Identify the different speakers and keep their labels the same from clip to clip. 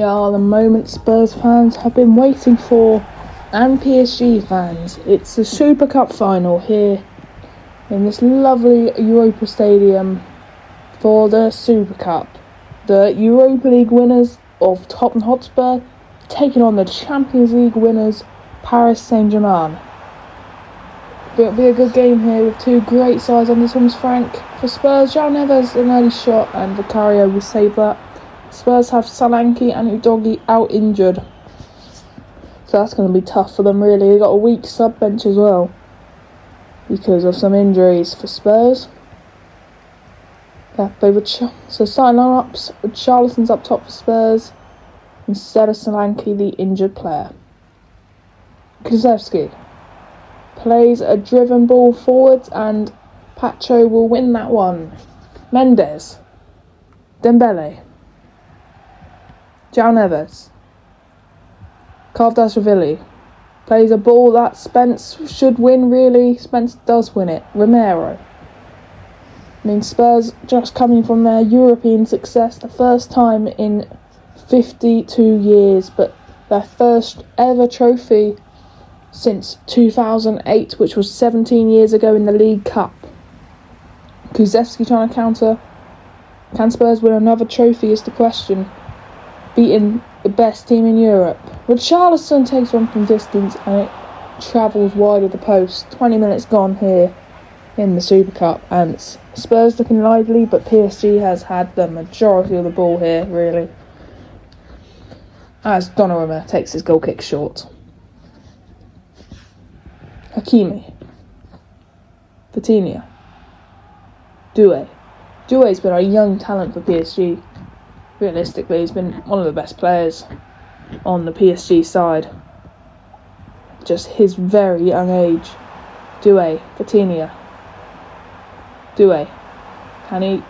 Speaker 1: Are the moment Spurs fans have been waiting for, and PSG fans. It's the Super Cup final here in this lovely Europa Stadium for the Super Cup. The Europa League winners of Tottenham Hotspur taking on the Champions League winners Paris Saint-Germain. It'll be a good game here with two great sides on this one's Frank. For Spurs, João Neves an early shot and Vicario will save that. Spurs have Solanke and Udogie out injured, so that's going to be tough for them really. They've got a weak sub bench as well because of some injuries for Spurs. So starting lineups, Richarlison's up top for Spurs instead of Solanke, the injured player. Kulusevski plays a driven ball forwards and Pacho will win that one. Mendes, Dembele, João Neves, Kvaratskhelia plays a ball that Spence should win really. Spence does win it. Romero. Spurs just coming from their European success, the first time in 52 years, but their first ever trophy since 2008, which was 17 years ago in the League Cup. Kulusevski trying to counter. Can Spurs win another trophy is the question. Beating the best team in Europe. Richarlison takes one from distance and it travels wide of the post. 20 minutes gone here in the Super Cup and Spurs looking lively, but PSG has had the majority of the ball here really, as Donnarumma takes his goal kick short. Hakimi, Vitinha, Doué's been a young talent for PSG. Realistically, he's been one of the best players on the PSG side. Just his very young age. Doué, Vitinha. Doué. Can he?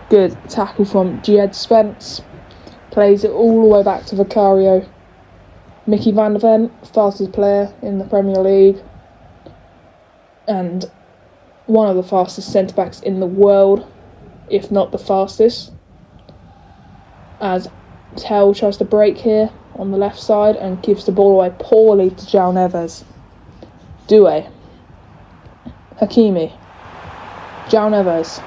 Speaker 1: Good tackle from Jed Spence. Plays it all the way back to Vicario. Mickey van der Ven, fastest player in the Premier League. And one of the fastest centre-backs in the world, if not the fastest. As Tell tries to break here on the left side and gives the ball away poorly to João Neves. Doué. Hakimi. João Neves.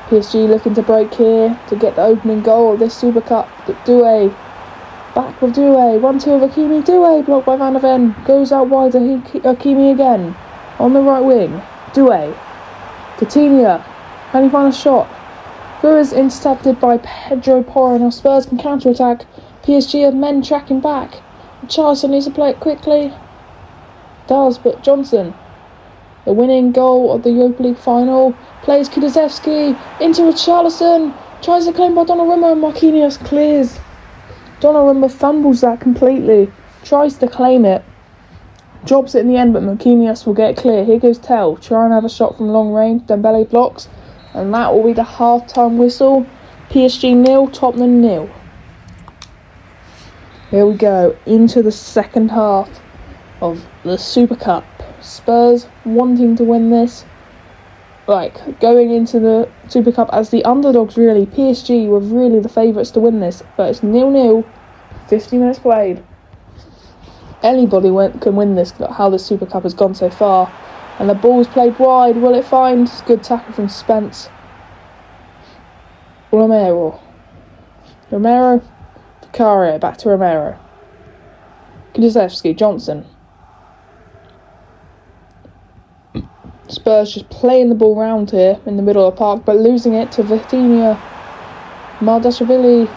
Speaker 1: PSG looking to break here to get the opening goal of this Super Cup. But Doué. Back with Doué. 1-2 of Hakimi. Doué blocked by Van der Ven. Goes out wide to Hakimi again. On the right wing. Doué. Coutinho. Can he find a shot? Who is intercepted by Pedro Porro. Now Spurs can counter-attack. PSG have men tracking back. Richarlison needs to play it quickly. Does, but Johnson, the winning goal of the Europa League final, plays Kulusevski into Richarlison. Tries to claim by Donnarumma and Marquinhos clears. Donnarumma fumbles that completely. Tries to claim it. Drops it in the end, but Marquinhos will get it clear. Here goes Tell. Try and have a shot from long range. Dembele blocks. And that will be the half-time whistle. PSG 0, Tottenham 0. Here we go, into the second half of the Super Cup. Spurs wanting to win this. Going into the Super Cup as the underdogs really. PSG were really the favourites to win this. But it's 0-0, 50 minutes played. Anybody can win this, how the Super Cup has gone so far. And the ball's played wide. Will it find? Good tackle from Spence. Romero. Vicario. Back to Romero. Kulusevski. Johnson. Spurs just playing the ball round here in the middle of the park, but losing it to Vitinha. Kvaratskhelia.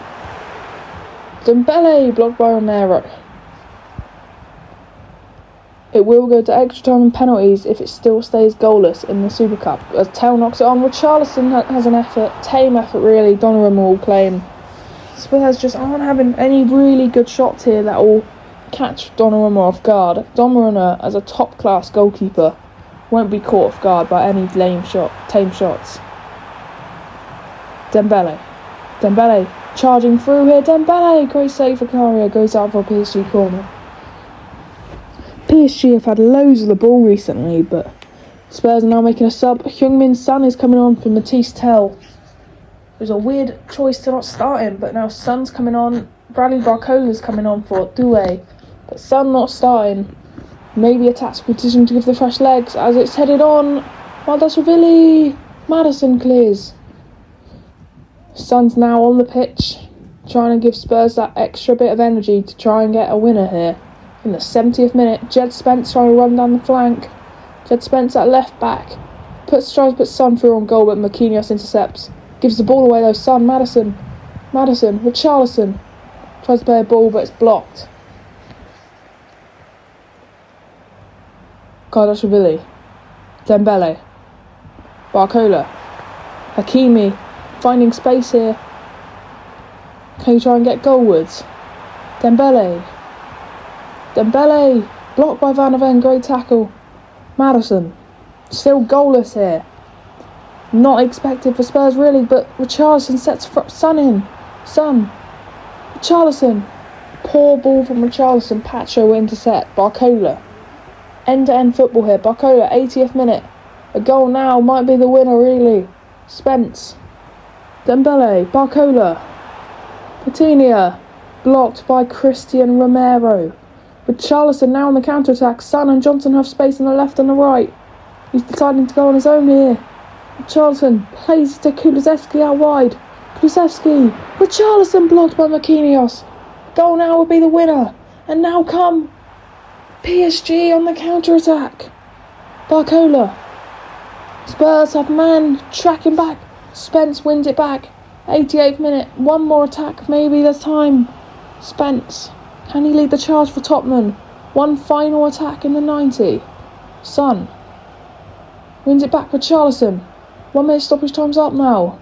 Speaker 1: Dembele blocked by Romero. It will go to extra time and penalties if it still stays goalless in the Super Cup. As Tell knocks it on, Richarlison has an effort, tame effort really. Donnarumma will claim. Spurs just aren't having any really good shots here that will catch Donnarumma off guard. Donnarumma, as a top-class goalkeeper, won't be caught off guard by any tame shots. Dembele charging through here. Dembele, great save for Vicario, goes out for a PSG corner. PSG have had loads of the ball recently, but Spurs are now making a sub. Heung-min Son is coming on for Matisse Tell. It was a weird choice to not start him, but now Son's coming on Bradley Barcola's coming on for Doué, but Son not starting. Maybe a tactical decision to give the fresh legs as it's headed on. Maldashvili. Maddison clears. Son's now on the pitch, trying to give Spurs that extra bit of energy to try and get a winner here. In the 70th minute, Jed Spence trying to run down the flank. Jed Spence at left back. Tries to put Son through on goal, but Marquinhos intercepts. Gives the ball away though, Son, Maddison, Richarlison. Tries to play a ball, but it's blocked. Kardashvili. Dembele. Barcola. Hakimi. Finding space here. Can you try and get goalwards? Dembele. Blocked by Van der Ven. Great tackle. Maddison. Still goalless here. Not expected for Spurs really, but Richarlison sets Son in. Son. Richarlison. Poor ball from Richarlison. Pacho will intercept. Barcola. End-to-end football here. Barcola, 80th minute. A goal now might be the winner really. Spence. Dembele. Barcola. Patinia. Blocked by Christian Romero. Richarlison now on the counter-attack. Son and Johnson have space on the left and the right. He's deciding to go on his own here. Richarlison plays to Kulusevski out wide. Richarlison blocked by Marquinhos. Goal now will be the winner. And now come PSG on the counter-attack. Barcola. Spurs have man tracking back. Spence wins it back. 88th minute. One more attack. Maybe there's time. Spence. Can he lead the charge for Tottenham? One final attack in the 90. Son. Wins it back for Richarlison. 1 minute stoppage time's up now.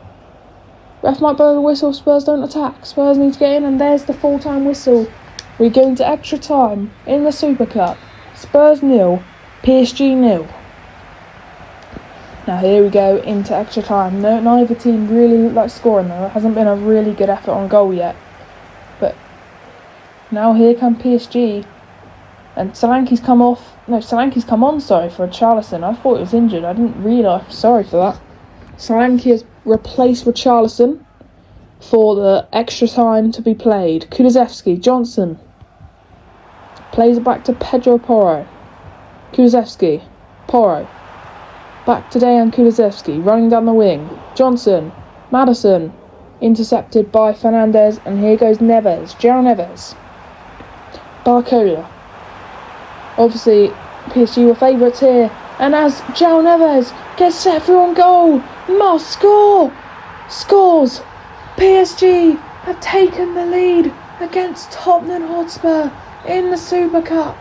Speaker 1: Ref might blow the whistle. Spurs don't attack. Spurs need to get in, and there's the full-time whistle. We're going to extra time in the Super Cup. Spurs 0, PSG 0. Now here we go into extra time. No, neither team really look like scoring though. It hasn't been a really good effort on goal yet. But now here come PSG. And Solanke's come on, for Richarlison. I thought he was injured. I didn't realise. Sorry for that. Solanke has replaced Richarlison for the extra time to be played. Kulusevski, Johnson. Plays it back to Pedro Porro. Kulusevski, Porro. Back to Dejan Kulusevski, running down the wing. Johnson, Maddison. Intercepted by Fernandes, and here goes Neves. João Neves. Barcola. Obviously, PSG were favourites here. And as João Neves gets set through on goal, must score! Scores! PSG have taken the lead against Tottenham Hotspur in the Super Cup.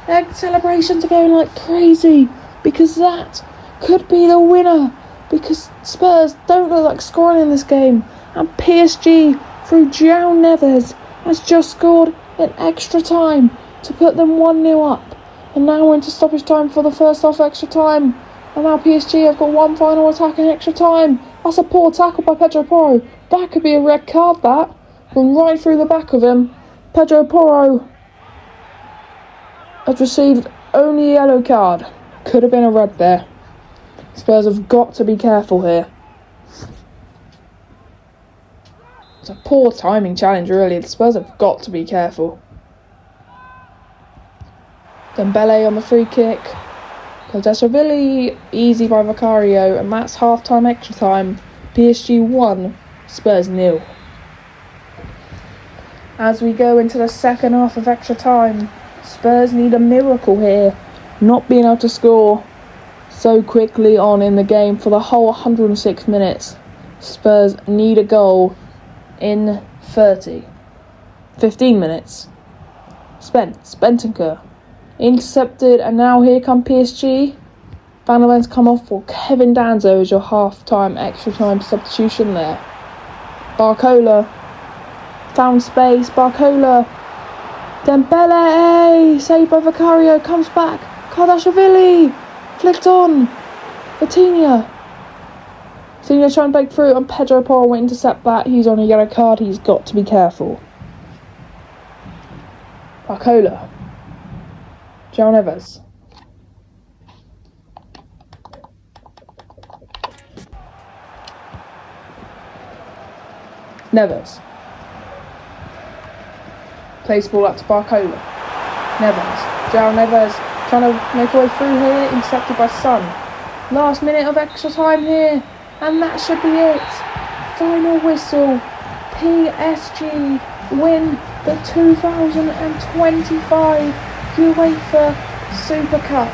Speaker 1: Their celebrations are going like crazy because that could be the winner, because Spurs don't look like scoring in this game, and PSG through João Neves has just scored in extra time to put them 1-0 up. And now we're into stoppage time for the first half extra time. And now PSG have got one final attack in extra time. That's a poor tackle by Pedro Porro. That could be a red card, that. From right through the back of him. Pedro Porro has received only a yellow card. Could have been a red there. Spurs have got to be careful here. It's a poor timing challenge, really. The Spurs have got to be careful. Dembele on the free kick. Kardashvili easy by Vicario, and that's half-time extra time. PSG 1, Spurs 0. As we go into the second half of extra time, Spurs need a miracle here, not being able to score so quickly on in the game for the whole 106 minutes. Spurs need a goal in 15 minutes. Bentancur. Intercepted, and now here come PSG. Van der Ven's come off for Kevin Danzo as your half-time extra time substitution there. Barcola found space. Barcola. Dembele, saved by Vicario, comes back. Kardashvili flicked on. Patinia trying to break through, and Pedro Porro will intercept that. He's on a yellow card. He's got to be careful. Barcola. João Neves. Plays the ball up to Barcola. Neves. João Neves trying to make a way through here. Intercepted by Son. Last minute of extra time here. And that should be it. Final whistle. PSG win the 2025 UEFA Super Cup.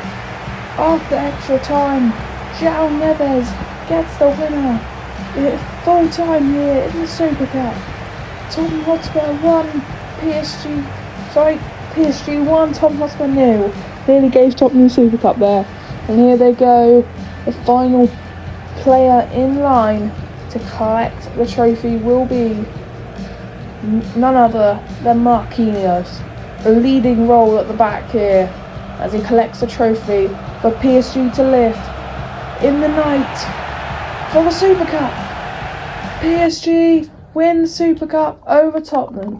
Speaker 1: After extra time, João Neves gets the winner. It's full time here in the Super Cup. Tottenham Hotspur 1, PSG 1, Tottenham Hotspur 0. Nearly gave Tottenham the Super Cup there. And here they go, the final player in line to collect the trophy will be none other than Marquinhos. A leading role at the back here as he collects the trophy for PSG to lift in the night for the Super Cup. PSG win the Super Cup over Tottenham.